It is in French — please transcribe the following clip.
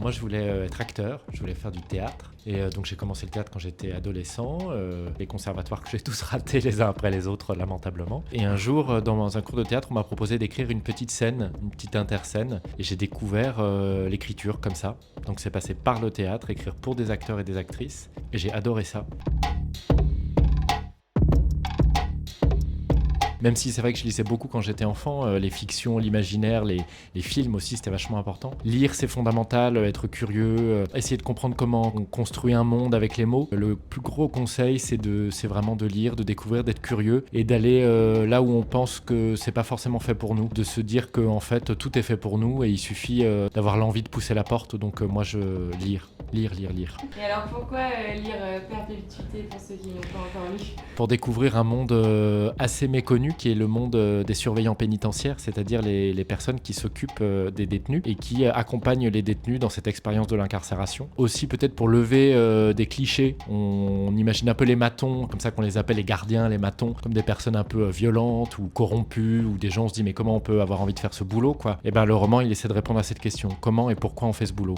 Moi, je voulais être acteur, je voulais faire du théâtre. Et donc j'ai commencé le théâtre quand j'étais adolescent, les conservatoires que j'ai tous ratés les uns après les autres lamentablement. Et un jour dans un cours de théâtre on m'a proposé d'écrire une petite scène, une petite interscène, et j'ai découvert l'écriture comme ça. Donc c'est passé par le théâtre, écrire pour des acteurs et des actrices, et j'ai adoré ça. Même si c'est vrai que je lisais beaucoup quand j'étais enfant, les fictions, l'imaginaire, les films aussi, c'était vachement important. Lire, c'est fondamental, être curieux, essayer de comprendre comment on construit un monde avec les mots. Le plus gros conseil, c'est vraiment de lire, de découvrir, d'être curieux et d'aller là où on pense que c'est pas forcément fait pour nous. De se dire que en fait, tout est fait pour nous et il suffit d'avoir l'envie de pousser la porte. Donc moi, je lire. Lire. Et alors pourquoi lire Perpétuité pour ceux qui n'ont pas encore lu? Pour découvrir un monde assez méconnu qui est le monde des surveillants pénitentiaires, c'est-à-dire les personnes qui s'occupent des détenus et qui accompagnent les détenus dans cette expérience de l'incarcération. Aussi peut-être pour lever des clichés, on imagine un peu les matons, comme ça qu'on les appelle les gardiens, les matons, comme des personnes un peu violentes ou corrompues, ou des gens on se dit mais comment on peut avoir envie de faire ce boulot quoi. Et bien le roman il essaie de répondre à cette question, comment et pourquoi on fait ce boulot.